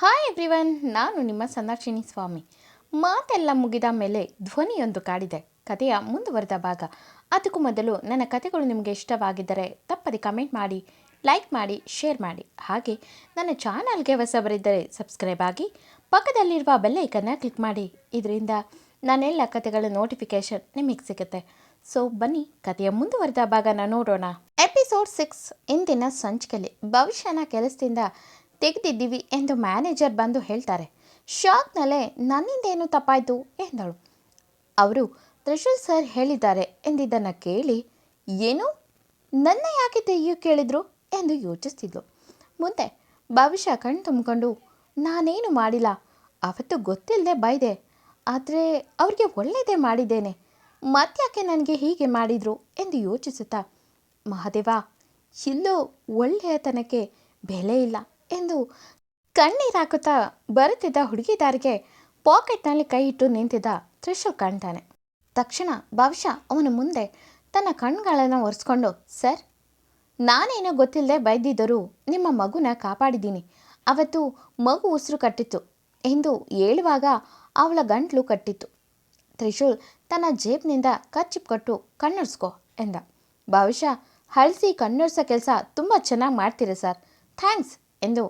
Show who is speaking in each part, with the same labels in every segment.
Speaker 1: Hi everyone, ನಾನು ನಿಮ್ಮ ಸಂದರ್ಶಿನಿ ಸ್ವಾಮಿ. ಮಾತೆಲ್ಲ ಮುಗಿದ ಮೇಲೆ ಧ್ವನಿಯೊಂದು ಕಾಡಿದೆ. ಕಥೆಯ ಮುಂದುವರೆದ ಭಾಗ. ಅದಕ್ಕೂ ಮೊದಲು ನನ್ನ ಕಥೆಗಳು ನಿಮಗೆ ಇಷ್ಟವಾಗಿದ್ದರೆ ತಪ್ಪದೆ ಕಮೆಂಟ್ ಮಾಡಿ, ಲೈಕ್ ಮಾಡಿ, ಶೇರ್ ಮಾಡಿ. ಹಾಗೆ ನನ್ನ ಚಾನಲ್ಗೆ ಹೊಸಬರಿದ್ದರೆ ಸಬ್ಸ್ಕ್ರೈಬ್ ಆಗಿ ಪಕ್ಕದಲ್ಲಿರುವ ಬೆಲ್ಲೈಕನ್ನ ಕ್ಲಿಕ್ ಮಾಡಿ. ಇದರಿಂದ ನನ್ನೆಲ್ಲ ಕಥೆಗಳ ನೋಟಿಫಿಕೇಶನ್ ನಿಮಗೆ ಸಿಗುತ್ತೆ. ಸೊ ಬನ್ನಿ ಕಥೆಯ ಮುಂದುವರೆದ ಭಾಗನ ನೋಡೋಣ. ಎಪಿಸೋಡ್ 6. ಇಂದಿನ ಸಂಚಿಕೆಯಲ್ಲಿ ಭವಿಷ್ಯನ ಕೆಲಸದಿಂದ ತೆಗೆದಿದ್ದೀವಿ ಎಂದು ಮ್ಯಾನೇಜರ್ ಬಂದು ಹೇಳ್ತಾರೆ. ಶಾಕ್ನಲ್ಲೇ ನನ್ನಿಂದೇನು ತಪ್ಪಾಯಿತು ಎಂದಳು. ಅವರು ತ್ರಿಶೂಲ್ ಸರ್ ಹೇಳಿದ್ದಾರೆ ಎಂದಿದ್ದನ್ನು ಕೇಳಿ, ಏನು, ನನ್ನ ಯಾಕೆ ತೆಗೆಯು ಕೇಳಿದ್ರು ಎಂದು ಯೋಚಿಸ್ತಿದ್ಲು. ಮುಂದೆ ಭವಿಷ್ಯ ಕಣ್ಣು ತುಂಬಿಕೊಂಡು, ನಾನೇನು ಮಾಡಿಲ್ಲ, ಅವತ್ತು ಗೊತ್ತಿಲ್ಲದೆ ಬೈದೆ, ಆದರೆ ಅವ್ರಿಗೆ ಒಳ್ಳೆಯದೇ ಮಾಡಿದ್ದೇನೆ, ಮತ್ತ್ಯಾಕೆ ನನಗೆ ಹೀಗೆ ಮಾಡಿದರು ಎಂದು ಯೋಚಿಸುತ್ತಾ, ಮಹಾದೇವ, ಇಲ್ಲೂ ಒಳ್ಳೆಯತನಕ್ಕೆ ಬೆಲೆ ಇಲ್ಲ ಎಂದು ಕಣ್ಣೀರಾಕುತ್ತಾ ಬರುತ್ತಿದ್ದ ಹುಡುಗಿದಾರಿಗೆ ಪಾಕೆಟ್ನಲ್ಲಿ ಕೈ ಇಟ್ಟು ನಿಂತಿದ್ದ ತ್ರಿಶೂಲ್ ಕಾಣ್ತಾನೆ. ತಕ್ಷಣ ಭವಿಷ್ಯ ಅವನ ಮುಂದೆ ತನ್ನ ಕಣ್ಗಳನ್ನು ಒರೆಸ್ಕೊಂಡು, ಸರ್, ನಾನೇನೋ ಗೊತ್ತಿಲ್ಲದೆ ಬೈದಿದ್ದರೂ ನಿಮ್ಮ ಮಗುನ ಕಾಪಾಡಿದ್ದೀನಿ. ಅವತ್ತು ಮಗು ಉಸಿರು ಕಟ್ಟಿತ್ತು ಎಂದು ಹೇಳುವಾಗ ಅವಳ ಗಂಟ್ಲು ಕಟ್ಟಿತ್ತು. ತ್ರಿಶೂಲ್ ತನ್ನ ಜೇಬ್ನಿಂದ ಕಚ್ಚಿಪ್ ಕೊಟ್ಟು ಕಣ್ಣೊರೆಸ್ಕೊ ಎಂದ. ಭವಿಷ್ಯ, ಹಳಸಿ ಕಣ್ಣೊರೆಸೋ ಕೆಲಸ ತುಂಬ ಚೆನ್ನಾಗಿ ಮಾಡ್ತೀರ ಸರ್, ಥ್ಯಾಂಕ್ಸ್ ಎಂದು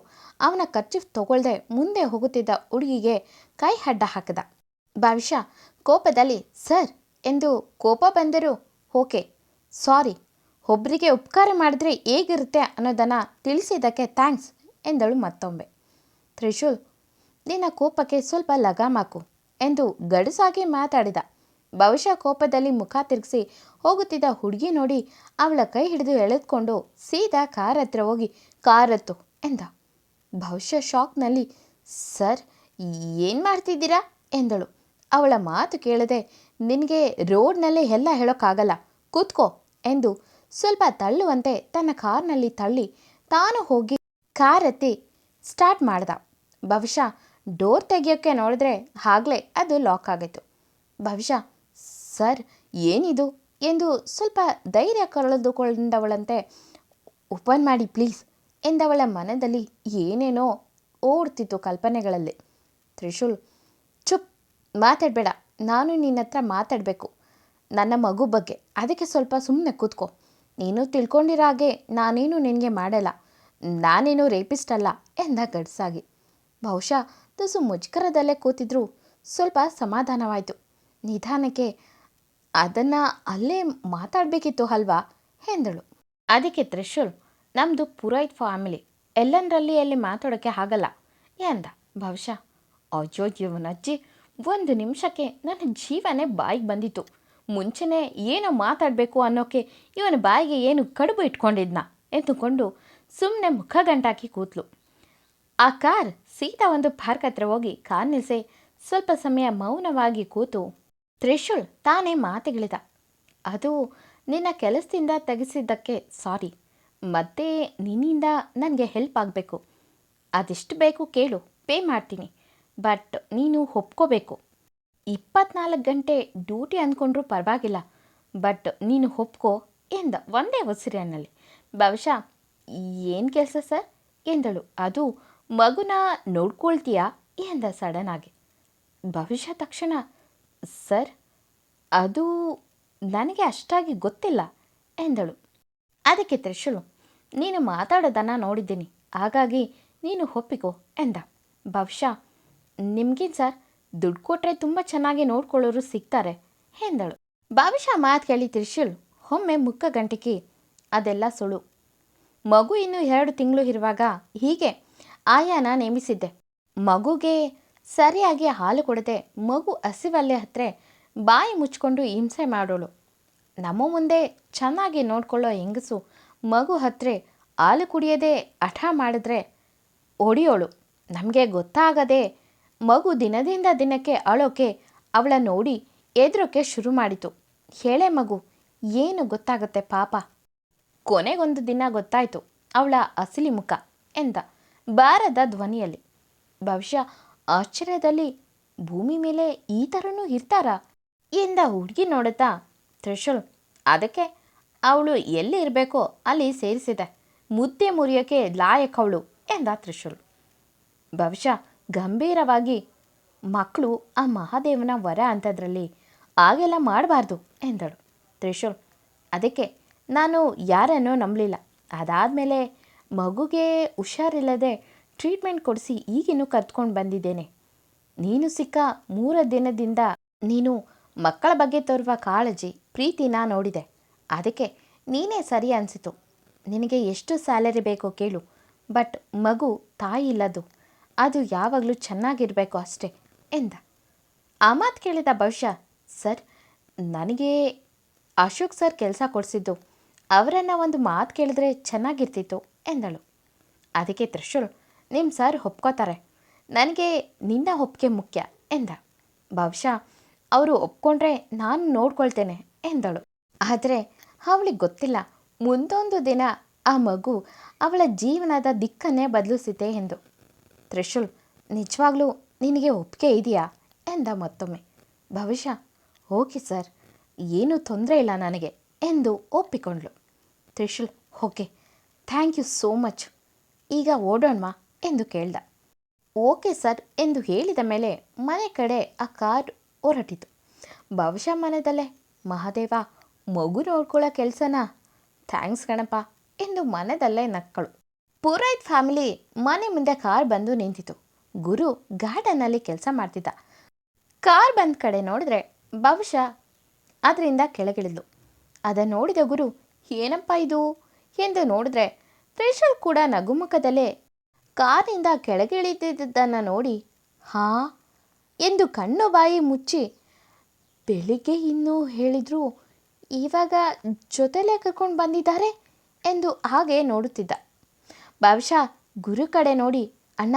Speaker 1: ಅವನ ಕರ್ಚಿಫ್ ತಗೊಳ್ದೆ ಮುಂದೆ ಹೋಗುತ್ತಿದ್ದ ಹುಡುಗಿಗೆ ಕೈ ಅಡ್ಡ ಹಾಕಿದ. ಭವಿಷ್ಯ ಕೋಪದಲ್ಲಿ, ಸರ್ ಎಂದು ಕೋಪ ಬಂದರೂ ಓಕೆ, ಸಾರಿ, ಒಬ್ಬರಿಗೆ ಉಪಕಾರ ಮಾಡಿದ್ರೆ ಹೇಗಿರುತ್ತೆ ಅನ್ನೋದನ್ನು ತಿಳಿಸಿದ್ದಕ್ಕೆ ಥ್ಯಾಂಕ್ಸ್ ಎಂದಳು ಮತ್ತೊಮ್ಮೆ. ತ್ರಿಶೂಲ್, ನಿನ್ನ ಕೋಪಕ್ಕೆ ಸ್ವಲ್ಪ ಲಗಾಮಾಕು ಎಂದು ಗಡುಸಾಗಿ ಮಾತಾಡಿದ. ಭವಿಷ್ಯ ಕೋಪದಲ್ಲಿ ಮುಖ ತಿರುಗಿಸಿ ಹೋಗುತ್ತಿದ್ದ ಹುಡುಗಿ ನೋಡಿ ಅವಳ ಕೈ ಹಿಡಿದು ಎಳೆದುಕೊಂಡು ಸೀದಾ ಕಾರ್ ಹತ್ರ ಹೋಗಿ ಕಾರತ್ತು ಎಂದ. ಭವಿಷ್ಯ ಶಾಕ್ನಲ್ಲಿ, ಸರ್, ಏನು ಮಾಡ್ತಿದ್ದೀರಾ ಎಂದಳು. ಅವಳ ಮಾತು ಕೇಳದೆ, ನಿನಗೆ ರೋಡ್ನಲ್ಲೇ ಎಲ್ಲ ಹೇಳೋಕ್ಕಾಗಲ್ಲ, ಕೂತ್ಕೋ ಎಂದು ಸ್ವಲ್ಪ ತಳ್ಳುವಂತೆ ತನ್ನ ಕಾರ್ನಲ್ಲಿ ತಳ್ಳಿ ತಾನು ಹೋಗಿ ಕಾರ್ ಹತ್ತಿ ಸ್ಟಾರ್ಟ್ ಮಾಡ್ದ. ಭವಿಷ್ಯ ಡೋರ್ ತೆಗಿಯೋಕ್ಕೆ ನೋಡಿದ್ರೆ ಆಗಲೇ ಅದು ಲಾಕ್ ಆಗಿತ್ತು. ಭವಿಷ್ಯ, ಸರ್, ಏನಿದು ಎಂದು ಸ್ವಲ್ಪ ಧೈರ್ಯ ಕಳೆದುಕೊಂಡವಳಂತೆ, ಓಪನ್ ಮಾಡಿ ಪ್ಲೀಸ್ ಎಂದವಳ ಮನದಲ್ಲಿ ಏನೇನೋ ಓಡ್ತಿತ್ತು ಕಲ್ಪನೆಗಳಲ್ಲಿ. ತ್ರಿಶೂಲ್, ಚುಪ್, ಮಾತಾಡಬೇಡ, ನಾನು ನಿನ್ನ ಹತ್ರ ಮಾತಾಡಬೇಕು, ನನ್ನ ಮಗು ಬಗ್ಗೆ, ಅದಕ್ಕೆ ಸ್ವಲ್ಪ ಸುಮ್ಮನೆ ಕೂತ್ಕೋ. ನೀನು ತಿಳ್ಕೊಂಡಿರೋ ಹಾಗೆ ನಾನೇನು ನಿನಗೆ ಮಾಡಲ್ಲ, ನಾನೇನು ರೇಪಿಸ್ಟ್ ಅಲ್ಲ ಎಂದ ಗಡ್ಸಾಗಿ. ಬಹುಶಃ ತುಸು ಮುಜುಗರದಲ್ಲೇ ಕೂತಿದ್ರು ಸ್ವಲ್ಪ ಸಮಾಧಾನವಾಯಿತು. ನಿಧಾನಕ್ಕೆ, ಅದನ್ನು ಅಲ್ಲೇ ಮಾತಾಡಬೇಕಿತ್ತು ಅಲ್ವಾ ಎಂದಳು. ಅದಕ್ಕೆ ತ್ರಿಶೂಲ್, ನಮ್ಮದು ಪುರೋಹಿತ್ ಫ್ಯಾಮಿಲಿ, ಎಲ್ಲಂದರಲ್ಲಿ ಅಲ್ಲಿ ಮಾತಾಡೋಕ್ಕೆ ಆಗಲ್ಲ ಎಂದ. ಭವಿಷ್ಯ, ಅಯ್ಯೋ ಇವನಜ್ಜಿ, ಒಂದು ನಿಮಿಷಕ್ಕೆ ನನ್ನ ಜೀವನೇ ಬಾಯಿಗೆ ಬಂದಿತ್ತು. ಮುಂಚೆನೇ ಏನೋ ಮಾತಾಡಬೇಕು ಅನ್ನೋಕ್ಕೆ ಇವನ ಬಾಯಿಗೆ ಏನು ಕಡುಬು ಇಟ್ಕೊಂಡಿದ್ನ ಎಂದುಕೊಂಡು ಸುಮ್ಮನೆ ಮುಖ ಗಂಟಾಕಿ ಕೂತ್ಲು. ಆ ಕಾರ್ ಸೀದಾ ಒಂದು ಪಾರ್ಕ್ ಹತ್ರ ಹೋಗಿ ಕಾರ್ ನಿಲ್ಲಿಸಿ ಸ್ವಲ್ಪ ಸಮಯ ಮೌನವಾಗಿ ಕೂತು ತ್ರಿಶೂಲ್ ತಾನೇ ಮಾತುಗಳಿದ. ಅದು ನಿನ್ನ ಕೆಲಸದಿಂದ ತೆಗೆಸಿದ್ದಕ್ಕೆ ಸಾರಿ, ಮತ್ತೆ ನಿನ್ನಿಂದ ನನಗೆ ಹೆಲ್ಪ್ ಆಗಬೇಕು. ಅದೆಷ್ಟು ಬೇಕು ಕೇಳು, ಪೇ ಮಾಡ್ತೀನಿ, ಬಟ್ ನೀನು ಒಪ್ಕೋಬೇಕು. 24 ಗಂಟೆ ಡ್ಯೂಟಿ ಅಂದ್ಕೊಂಡ್ರೂ ಪರವಾಗಿಲ್ಲ, ಬಟ್ ನೀನು ಒಪ್ಕೋ ಎಂದ ಒಂದೇ ಉಸಿರಿನಲ್ಲಿ. ಭವಿಷ್ಯ, ಏನು ಕೆಲಸ ಸರ್ ಎಂದಳು. ಅದು ಮಗುನ ನೋಡ್ಕೊಳ್ತೀಯಾ ಎಂದ ಸಡನ್ ಆಗಿ. ಭವಿಷ್ಯ ತಕ್ಷಣ, ಸರ್, ಅದು ನನಗೆ ಅಷ್ಟಾಗಿ ಗೊತ್ತಿಲ್ಲ ಎಂದಳು. ಅದಕ್ಕೆ ತ್ರಿಶೂಲ್, ನೀನು ಮಾತಾಡೋದನ್ನು ನೋಡಿದ್ದೀನಿ, ಹಾಗಾಗಿ ನೀನು ಒಪ್ಪಿಕೋ ಎಂದ. ಭವಿಷ್ಯ, ನಿಮ್ಗೇನು ಸರ್, ದುಡ್ಡು ಕೊಟ್ಟರೆ ತುಂಬ ಚೆನ್ನಾಗಿ ನೋಡ್ಕೊಳ್ಳೋರು ಸಿಗ್ತಾರೆ ಎಂದಳು. ಭವಿಷ್ಯ ಮಾತು ಕೇಳಿ ತ್ರಿಶೂಲ್ ಒಮ್ಮೆ ಮುಖ ಗಂಟಿಕಿ, ಅದೆಲ್ಲ ಸುಳ್ಳು. ಮಗು ಇನ್ನು 2 ತಿಂಗಳು ಇರುವಾಗ ಹೀಗೆ ಆಯಾನ ನೇಮಿಸಿದ್ದೆ. ಮಗುಗೆ ಸರಿಯಾಗಿ ಹಾಲು ಕೊಡದೆ ಮಗು ಹಸಿವಲ್ಲೇ ಹತ್ತಿರ ಬಾಯಿ ಮುಚ್ಕೊಂಡು ಹಿಂಸೆ ಮಾಡೋಳು. ನಮ್ಮ ಮುಂದೆ ಚೆನ್ನಾಗಿ ನೋಡ್ಕೊಳ್ಳೋ ಹೆಂಗಸು ಮಗು ಹತ್ತಿರ ಹಾಲು ಕುಡಿಯದೆ ಹಠ ಮಾಡಿದ್ರೆ ಹೊಡಿಯೋಳು. ನಮಗೆ ಗೊತ್ತಾಗದೆ ಮಗು ದಿನದಿಂದ ದಿನಕ್ಕೆ ಅಳೋಕೆ ಅವಳ ನೋಡಿ ಎದುರೋಕ್ಕೆ ಶುರು ಮಾಡಿತು. ಹೇಳೆ ಮಗು, ಏನು ಗೊತ್ತಾಗುತ್ತೆ ಪಾಪ. ಕೊನೆಗೊಂದು ದಿನ ಗೊತ್ತಾಯಿತು ಅವಳ ಅಸಲಿ ಮುಖ ಎಂದ ಭಾರದ ಧ್ವನಿಯಲ್ಲಿ. ಭವಿಷ್ಯ ಆಶ್ಚರ್ಯದಲ್ಲಿ, ಭೂಮಿ ಮೇಲೆ ಈ ಥರನೂ ಇರ್ತಾರಾ ಎಂದ ಹುಡುಗಿ ನೋಡುತ್ತಾ ತ್ರಿಶೂಲ್, ಅದಕ್ಕೆ ಅವಳು ಎಲ್ಲಿ ಇರಬೇಕೋ ಅಲ್ಲಿ ಸೇರಿಸಿದೆ, ಮುದ್ದೆ ಮುರಿಯೋಕ್ಕೆ ಲಾಯಕವಳು ಎಂದ ತ್ರಿಶೂಲ್. ಬಹುಶಃ ಗಂಭೀರವಾಗಿ, ಮಕ್ಕಳು ಆ ಮಹಾದೇವನ ವರ ಅಂಥದ್ರಲ್ಲಿ ಹಾಗೆಲ್ಲ ಮಾಡಬಾರ್ದು ಎಂದಳು. ತ್ರಿಶೂಲ್, ಅದಕ್ಕೆ ನಾನು ಯಾರನ್ನೂ ನಂಬಲಿಲ್ಲ. ಅದಾದಮೇಲೆ ಮಗುಗೆ ಹುಷಾರಿಲ್ಲದೆ ಟ್ರೀಟ್ಮೆಂಟ್ ಕೊಡಿಸಿ ಈಗಿನ್ನೂ ಕರ್ತ್ಕೊಂಡು ಬಂದಿದ್ದೇನೆ. ನೀನು ಸಿಕ್ಕ 3 ದಿನದಿಂದ ನೀನು ಮಕ್ಕಳ ಬಗ್ಗೆ ತೋರುವ ಕಾಳಜಿ, ಪ್ರೀತಿನ ನೋಡಿದೆ. ಅದಕ್ಕೆ ನೀನೇ ಸರಿ ಅನಿಸಿತು. ನಿನಗೆ ಎಷ್ಟು ಸ್ಯಾಲರಿ ಬೇಕೋ ಕೇಳು, ಬಟ್ ಮಗು ತಾಯಿ ಇಲ್ಲದು, ಅದು ಯಾವಾಗಲೂ ಚೆನ್ನಾಗಿರಬೇಕು ಅಷ್ಟೇ ಎಂದ. ಆ ಮಾತು ಕೇಳಿದ ಬಹುಶಃ, ಸರ್, ನನಗೆ ಅಶೋಕ್ ಸರ್ ಕೆಲಸ ಕೊಡಿಸಿದ್ದು, ಅವರನ್ನು ಒಂದು ಮಾತು ಕೇಳಿದ್ರೆ ಚೆನ್ನಾಗಿರ್ತಿತ್ತು ಎಂದಳು. ಅದಕ್ಕೆ ತ್ರಿಶೂಲ್, ನಿಮ್ಮ ಸರ್ ಒಪ್ಕೋತಾರೆ, ನನಗೆ ನಿನ್ನ ಒಪ್ಪಿಗೆ ಮುಖ್ಯ ಎಂದ. ಬಹುಶಃ ಅವರು ಒಪ್ಕೊಂಡ್ರೆ ನಾನು ನೋಡ್ಕೊಳ್ತೇನೆ ಎಂದಳು. ಆದರೆ ಅವಳಿಗೆ ಗೊತ್ತಿಲ್ಲ, ಮುಂದೊಂದು ದಿನ ಆ ಮಗು ಅವಳ ಜೀವನದ ದಿಕ್ಕನ್ನೇ ಬದಲಿಸಿದೆ ಎಂದು. ತ್ರಿಶೂಲ್, ನಿಜವಾಗ್ಲೂ ನಿನಗೆ ಒಪ್ಪಿಗೆ ಇದೆಯಾ ಎಂದ ಮತ್ತೊಮ್ಮೆ. ಬಹುಶಃ ಓಕೆ ಸರ್, ಏನೂ ತೊಂದರೆ ಇಲ್ಲ ನನಗೆ ಎಂದು ಒಪ್ಪಿಕೊಂಡ್ಳು. Trishul, okay, thank you so much. ಈಗ ಓಡೋಣವಾ ಎಂದು ಕೇಳ್ದ. ಓಕೆ ಸರ್ ಎಂದು ಹೇಳಿದ ಮೇಲೆ ಮನೆ ಕಡೆ ಆ ಕಾರ್ ಹೊರಟಿತು. ಬಹುಶಃ ಮನದಲ್ಲೇ, ಮಹಾದೇವ, ಮಗು ನೋಡ್ಕೊಳ್ಳೋ ಕೆಲಸನ, ಥ್ಯಾಂಕ್ಸ್ ಗಣಪ ಎಂದು ಮನದಲ್ಲೇ ನಕ್ಕಳು. ಪುರೋಹಿತ್ ಫ್ಯಾಮಿಲಿ ಮನೆ ಮುಂದೆ ಕಾರ್ ಬಂದು ನಿಂತಿತು. ಗುರು ಗಾರ್ಡನ್ನಲ್ಲಿ ಕೆಲಸ ಮಾಡ್ತಿದ್ದ. ಕಾರ್ ಬಂದ ಕಡೆ ನೋಡಿದ್ರೆ ಬಹುಶಃ ಅದರಿಂದ ಕೆಳಗಿಳಿದ್ಲು. ಅದನ್ನು ನೋಡಿದ ಗುರು, ಏನಪ್ಪ ಇದು ಎಂದು ನೋಡಿದ್ರೆ ತ್ರಿಶೂಲ್ ಕೂಡ ನಗುಮುಖದಲ್ಲೇ ಕಾರಿಂದ ಕೆಳಗಿಳಿದಿದ್ದನ್ನು ನೋಡಿ ಹಾ ಎಂದು ಕಣ್ಣು ಬಾಯಿ ಮುಚ್ಚಿ, ಬೆಳಿಗ್ಗೆ ಇನ್ನೂ ಹೇಳಿದ್ರು, ಇವಾಗ ಜೊತೆಲೇ ಕರ್ಕೊಂಡು ಬಂದಿದ್ದಾರೆ ಎಂದು ಹಾಗೆ ನೋಡುತ್ತಿದ್ದ. ಬಹುಶಃ ಗುರು ಕಡೆ ನೋಡಿ, ಅಣ್ಣ,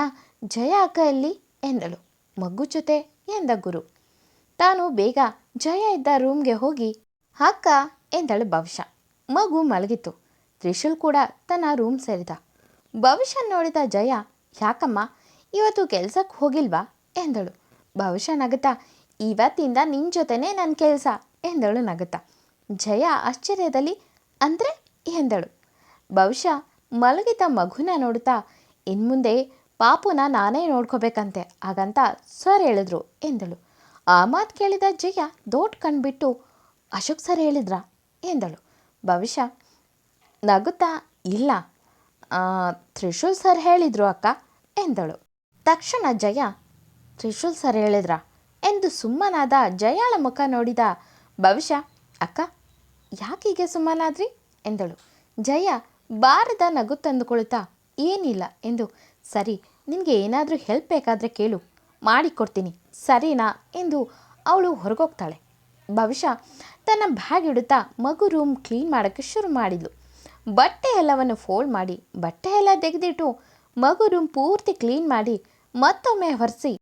Speaker 1: ಜಯ ಅಕ್ಕ ಎಲ್ಲಿ ಎಂದಳು. ಮಗು ಜೊತೆ ಎಂದ ಗುರು. ತಾನು ಬೇಗ ಜಯ ಇದ್ದ ರೂಮ್ಗೆ ಹೋಗಿ ಅಕ್ಕ ಎಂದಳು ಬಹುಶಃ. ಮಗು ಮಲಗಿತ್ತು. ತ್ರಿಶೂಲ್ ಕೂಡ ತನ್ನ ರೂಮ್ ಸೇರಿದ. ಬಹುಶಃ ನೋಡಿದ ಜಯ, ಯಾಕಮ್ಮ ಇವತ್ತು ಕೆಲಸಕ್ಕೆ ಹೋಗಿಲ್ವಾ ಎಂದಳು. ಬಹುಶಃ ನಗುತ್ತಾ, ಇವತ್ತಿಂದ ನಿನ್ನ ಜೊತೆನೇ ನನ್ನ ಕೆಲಸ ಎಂದಳು ನಗುತ್ತಾ. ಜಯ ಆಶ್ಚರ್ಯದಲ್ಲಿ, ಅಂದರೆ ಎಂದಳು. ಬಹುಶಃ ಮಲಗಿದ ಮಗುನ ನೋಡುತ್ತಾ, ಇನ್ಮುಂದೆ ಪಾಪುನ ನಾನೇ ನೋಡ್ಕೋಬೇಕಂತೆ, ಹಾಗಂತ ಸರ್ ಹೇಳಿದ್ರು ಎಂದಳು. ಆ ಮಾತು ಕೇಳಿದ ಜಯ ದೊಡ್ಡ ಕಣ್ಬಿಟ್ಟು, ಅಶೋಕ್ ಸರ್ ಹೇಳಿದ್ರಾ ಎಂದಳು. ಬಹುಶಃ ನಗುತ್ತಾ, ಇಲ್ಲ, ತ್ರಿಶೂಲ್ ಸರ್ ಹೇಳಿದ್ರು ಅಕ್ಕ ಎಂದಳು. ತಕ್ಷಣ ಜಯ, ತ್ರಿಶೂಲ್ ಸರ್ ಹೇಳಿದ್ರಾ ಎಂದು ಸುಮ್ಮನಾದ ಜಯಾಳ ಮುಖ ನೋಡಿದ ಬಹುಶಃ, ಅಕ್ಕ ಯಾಕೀಗೆ ಸುಮ್ಮನಾದ್ರಿ ಎಂದಳು. ಜಯ ಬಾರದ ನಗು ತಂದುಕೊಳ್ತಾ, ಏನಿಲ್ಲ ಎಂದು, ಸರಿ, ನಿನಗೆ ಏನಾದರೂ ಹೆಲ್ಪ್ ಬೇಕಾದರೆ ಕೇಳು, ಮಾಡಿಕೊಡ್ತೀನಿ ಸರಿನಾ ಎಂದು ಅವಳು ಹೊರಗೋಗ್ತಾಳೆ. ಬಹುಶಃ ತನ್ನ ಬ್ಯಾಗ್ ಇಡುತ್ತಾ ಮಗು ರೂಮ್ ಕ್ಲೀನ್ ಮಾಡೋಕ್ಕೆ ಶುರು ಮಾಡಿದ್ಲು. ಬಟ್ಟೆ ಎಲ್ಲವನ್ನು ಫೋಲ್ಡ್ ಮಾಡಿ, ಬಟ್ಟೆ ಎಲ್ಲ ತೆಗೆದಿಟ್ಟು, ಮಗು ರೂಮ್ ಪೂರ್ತಿ ಕ್ಲೀನ್ ಮಾಡಿ, ಮತ್ತೊಮ್ಮೆ ಹೊರಿಸಿ,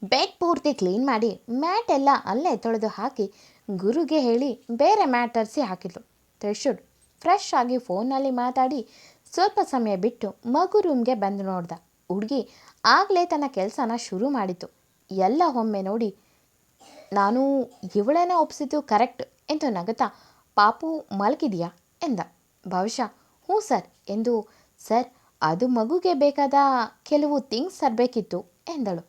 Speaker 1: ಬೆಡ್ ಪೂರ್ತಿ ಕ್ಲೀನ್ ಮಾಡಿ, ಮ್ಯಾಟ್ ಎಲ್ಲ ಅಲ್ಲೇ ತೊಳೆದು ಹಾಕಿ, ಗುರುಗೆ ಹೇಳಿ ಬೇರೆ ಮ್ಯಾಟ್ ತರಿಸಿ ಹಾಕಿದ್ಲು. ತ್ರಿಶೂಲ್ ಫ್ರೆಶ್ ಆಗಿ ಫೋನ್ನಲ್ಲಿ ಮಾತಾಡಿ ಸ್ವಲ್ಪ ಸಮಯ ಬಿಟ್ಟು ಮಗು ರೂಮ್ಗೆ ಬಂದು ನೋಡ್ದ. ಹುಡುಗಿ ಆಗಲೇ ತನ್ನ ಕೆಲಸನ ಶುರು ಮಾಡಿತು. ಎಲ್ಲ ಒಮ್ಮೆ ನೋಡಿ, ನಾನು ಇವಳನ್ನ ಒಪ್ಪಿಸಿದ್ದು ಕರೆಕ್ಟ್ ಎಂದು ನಗುತ್ತಾ, ಪಾಪು ಮಲಗಿದೆಯಾ ಎಂದ. ಬಹುಶಃ ಹ್ಞೂ ಸರ್ ಎಂದು, ಸರ್, ಅದು ಮಗುಗೆ ಬೇಕಾದ ಕೆಲವು ಥಿಂಗ್ಸ್ ತರಬೇಕಿತ್ತು ಎಂದಳು.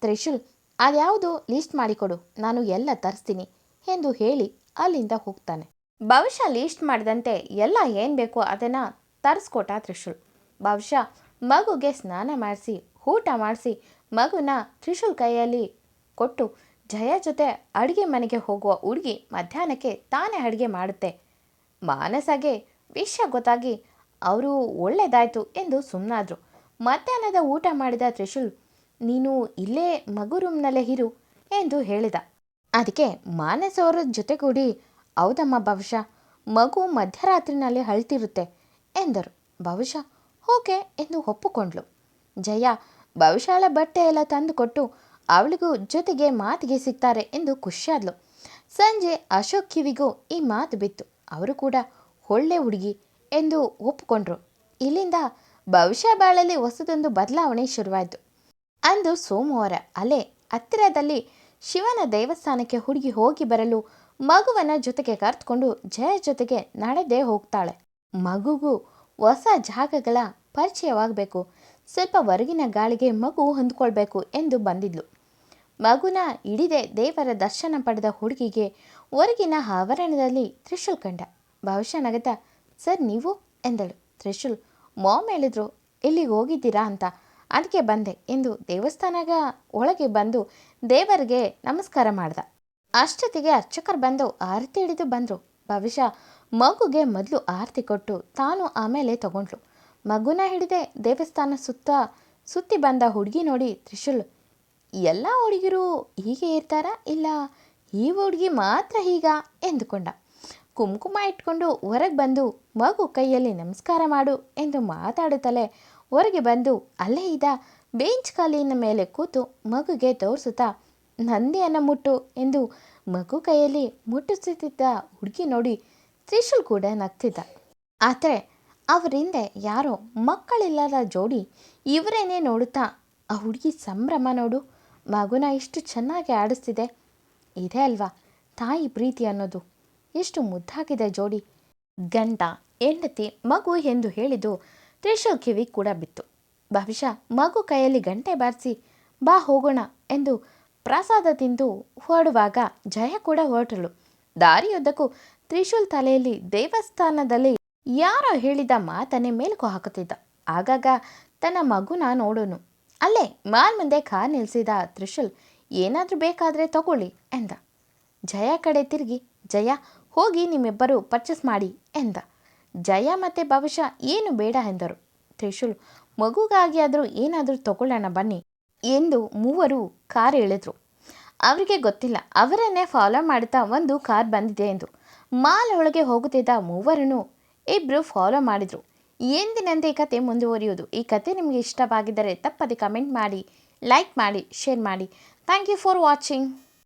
Speaker 1: ತ್ರಿಶೂಲ್, ಅದ್ಯಾವುದು ಲೀಸ್ಟ್ ಮಾಡಿಕೊಡು, ನಾನು ಎಲ್ಲ ತರಿಸ್ತೀನಿ ಎಂದು ಹೇಳಿ ಅಲ್ಲಿಂದ ಹೋಗ್ತಾನೆ. ಬಹುಶಃ ಲೀಸ್ಟ್ ಮಾಡಿದಂತೆ ಎಲ್ಲ ಏನು ಬೇಕೋ ಅದನ್ನು ತರಿಸ್ಕೊಟ್ಟ ತ್ರಿಶೂಲ್. ಬಹುಶಃ ಮಗುಗೆ ಸ್ನಾನ ಮಾಡಿಸಿ, ಊಟ ಮಾಡಿಸಿ, ಮಗುನ ತ್ರಿಶೂಲ್ ಕೈಯಲ್ಲಿ ಕೊಟ್ಟು, ಜಯ ಜೊತೆ ಅಡುಗೆ ಮನೆಗೆ ಹೋಗುವ ಹುಡುಗಿ ಮಧ್ಯಾಹ್ನಕ್ಕೆ ತಾನೇ ಅಡುಗೆ ಮಾಡುತ್ತೆ. ಮಾನಸಗೆ ವಿಷಯ ಗೊತ್ತಾಗಿ ಅವರು ಒಳ್ಳೆಯದಾಯಿತು ಎಂದು ಸುಮ್ಮನಾದರು. ಮಧ್ಯಾಹ್ನದ ಊಟ ಮಾಡಿದ ತ್ರಿಶೂಲ್, ನೀನು ಇಲ್ಲೇ ಮಗು ರೂಮ್ನಲ್ಲೇ ಇರು ಎಂದು ಹೇಳಿದ. ಅದಕ್ಕೆ ಮಾನಸ್ ಅವರ ಜೊತೆಗೂಡಿ, ಹೌದಮ್ಮ, ಬಹುಶಃ ಮಗು ಮಧ್ಯರಾತ್ರಿನಲ್ಲಿ ಅಳ್ತಿರುತ್ತೆ ಎಂದರು. ಬಹುಶಃ ಓಕೆ ಎಂದು ಒಪ್ಪಿಕೊಂಡ್ಳು. ಜಯ ಬಹುಶಃ ಬಟ್ಟೆ ಎಲ್ಲ ತಂದುಕೊಟ್ಟು ಅವಳಿಗೂ ಜೊತೆಗೆ ಮಾತಿಗೆ ಸಿಗ್ತಾರೆ ಎಂದು ಖುಷಿಯಾದ್ಲು. ಸಂಜೆ ಅಶೋಕ್ ಕಿವಿಗೂ ಈ ಮಾತು ಬಿತ್ತು. ಅವರು ಕೂಡ ಒಳ್ಳೆ ಹುಡುಗಿ ಎಂದು ಒಪ್ಪಿಕೊಂಡ್ರು. ಇಲ್ಲಿಂದ ಬಹುಶಃ ಬಾಳಲ್ಲಿ ಹೊಸದೊಂದು ಬದಲಾವಣೆ ಶುರುವಾಯಿತು. ಅಂದು ಸೋಮವಾರ. ಅಲ್ಲೇ ಹತ್ತಿರದಲ್ಲಿ ಶಿವನ ದೇವಸ್ಥಾನಕ್ಕೆ ಹುಡುಗಿ ಹೋಗಿ ಬರಲು ಮಗುವನ ಜೊತೆಗೆ ಕರೆದುಕೊಂಡು ಜಯ ಜೊತೆಗೆ ನಡೆದೇ ಹೋಗ್ತಾಳೆ. ಮಗುಗೂ ಹೊಸ ಜಾಗಗಳ ಪರಿಚಯವಾಗಬೇಕು, ಸ್ವಲ್ಪ ಹೊರಗಿನ ಗಾಳಿಗೆ ಮಗು ಹೊಂದ್ಕೊಳ್ಬೇಕು ಎಂದು ಬಂದಿದ್ಲು. ಮಗುನ ಹಿಡಿದೆ ದೇವರ ದರ್ಶನ ಪಡೆದ ಹುಡುಗಿಗೆ ಹೊರಗಿನ ಆವರಣದಲ್ಲಿ ತ್ರಿಶೂಲ್ ಕಂಡ. ಬಹುಶಃ ನಗತ, ಸರ್ ನೀವು ಎಂದಳು. ತ್ರಿಶೂಲ್, ಮಾಮ್ ಹೇಳಿದ್ರು ಇಲ್ಲಿಗೆ ಹೋಗಿದ್ದೀರಾ ಅಂತ, ಅದಕ್ಕೆ ಬಂದೆ ಎಂದು ದೇವಸ್ಥಾನದ ಒಳಗೆ ಬಂದು ದೇವರಿಗೆ ನಮಸ್ಕಾರ ಮಾಡ್ದ. ಅಷ್ಟೊತ್ತಿಗೆ ಅರ್ಚಕರು ಬಂದು ಆರತಿ ಹಿಡಿದು ಬಂದರು. ಭವಿಷ್ಯ ಮಗುಗೆ ಮೊದಲು ಆರತಿ ಕೊಟ್ಟು ತಾನು ಆಮೇಲೆ ತಗೊಂಡ್ಳು. ಮಗುನ ಹಿಡಿದೆ ದೇವಸ್ಥಾನ ಸುತ್ತಿ ಬಂದ ಹುಡುಗಿ ನೋಡಿ ತ್ರಿಶೂಲ್, ಎಲ್ಲ ಹುಡುಗಿರು ಹೀಗೆ ಇರ್ತಾರಾ ಇಲ್ಲ ಈ ಹುಡುಗಿ ಮಾತ್ರ ಹೀಗ ಎಂದುಕೊಂಡ. ಕುಂಕುಮ ಇಟ್ಕೊಂಡು ಹೊರಗೆ ಬಂದು ಮಗು ಕೈಯಲ್ಲಿ ನಮಸ್ಕಾರ ಮಾಡು ಎಂದು ಮಾತಾಡುತ್ತಲೇ ಹೊರಗೆ ಬಂದು ಅಲ್ಲೇ ಇದ್ದ ಬೆಂಚ್ ಕಾಲಿನ ಮೇಲೆ ಕೂತು ಮಗುಗೆ ತೋರಿಸುತ್ತಾ ನಂದಿಯನ್ನು ಮುಟ್ಟು ಎಂದು ಮಗು ಕೈಯಲ್ಲಿ ಮುಟ್ಟಿಸುತ್ತಿದ್ದ ಹುಡುಗಿ ನೋಡಿ ತ್ರಿಶೂಲ್ ಕೂಡ ನಗ್ತಿದ್ದ. ಆದರೆ ಅವರಿಂದೆ ಯಾರೋ ಮಕ್ಕಳಿಲ್ಲದ ಜೋಡಿ ಇವರೇನೇ ನೋಡುತ್ತಾ ಆ ಹುಡುಗಿ ಸಂಭ್ರಮ ನೋಡು, ಮಗುನ ಇಷ್ಟು ಚೆನ್ನಾಗಿ ಆಡಿಸ್ತಿದೆ, ಇದೇ ಅಲ್ವಾ ತಾಯಿ ಪ್ರೀತಿ ಅನ್ನೋದು, ಎಷ್ಟು ಮುದ್ದಾಗಿದೆ ಜೋಡಿ. ಗಂಡ ಹೆಂಡತಿ ಮಗು ಎಂದು ಹೇಳಿದ್ದು ತ್ರಿಶೂಲ್ ಕಿವಿ ಕೂಡ ಬಿತ್ತು. ಭವಿಷ್ಯ ಮಗು ಕೈಯಲ್ಲಿ ಗಂಟೆ ಬಾರಿಸಿ ಬಾ ಹೋಗೋಣ ಎಂದು ಪ್ರಸಾದ ತಿಂದು ಹೊರಡುವಾಗ ಜಯ ಕೂಡ ಹೊರಟಳು. ದಾರಿಯುದ್ದಕ್ಕೂ ತ್ರಿಶೂಲ್ ತಲೆಯಲ್ಲಿ ದೇವಸ್ಥಾನದಲ್ಲಿ ಯಾರೋ ಹೇಳಿದ ಮಾತನ್ನೇ ಮೇಲುಕು ಹಾಕುತ್ತಿದ್ದ. ಆಗಾಗ ತನ್ನ ಮಗುನ ನೋಡೋನು. ಅಲ್ಲೇ ಮಾಲ್ ಮುಂದೆ ಕಾರ್ ನಿಲ್ಲಿಸಿದ ತ್ರಿಶೂಲ್, ಏನಾದರೂ ಬೇಕಾದರೆ ತಗೊಳ್ಳಿ ಎಂದ. ಜಯ ಕಡೆ ತಿರುಗಿ, ಜಯ ಹೋಗಿ ನಿಮ್ಮಿಬ್ಬರು ಪರ್ಚೇಸ್ ಮಾಡಿ ಎಂದ. ಜಯ ಮತ್ತು ಭವಿಷ್ಯ ಏನು ಬೇಡ ಎಂದರು. ತ್ರಿಶೂಲ್, ಮಗುಗಾಗಿ ಆದರೂ ಏನಾದರೂ ತಗೊಳ್ಳೋಣ ಬನ್ನಿ ಎಂದು ಮೂವರು ಕಾರ್ ಇಳಿದ್ರು. ಅವರಿಗೆ ಗೊತ್ತಿಲ್ಲ ಅವರನ್ನೇ ಫಾಲೋ ಮಾಡುತ್ತಾ ಒಂದು ಕಾರ್ ಬಂದಿದೆ ಎಂದು. ಮಾಲ್ ಒಳಗೆ ಹೋಗುತ್ತಿದ್ದ ಮೂವರನ್ನು ಇಬ್ಬರು ಫಾಲೋ ಮಾಡಿದರು. ಎಂದಿನಂತೆ ಈ ಕತೆ ಮುಂದುವರಿಯುವುದು. ಈ ಕತೆ ನಿಮಗೆ ಇಷ್ಟವಾಗಿದ್ದರೆ ತಪ್ಪದೆ ಕಮೆಂಟ್ ಮಾಡಿ, ಲೈಕ್ ಮಾಡಿ, ಶೇರ್ ಮಾಡಿ. Thank you for watching.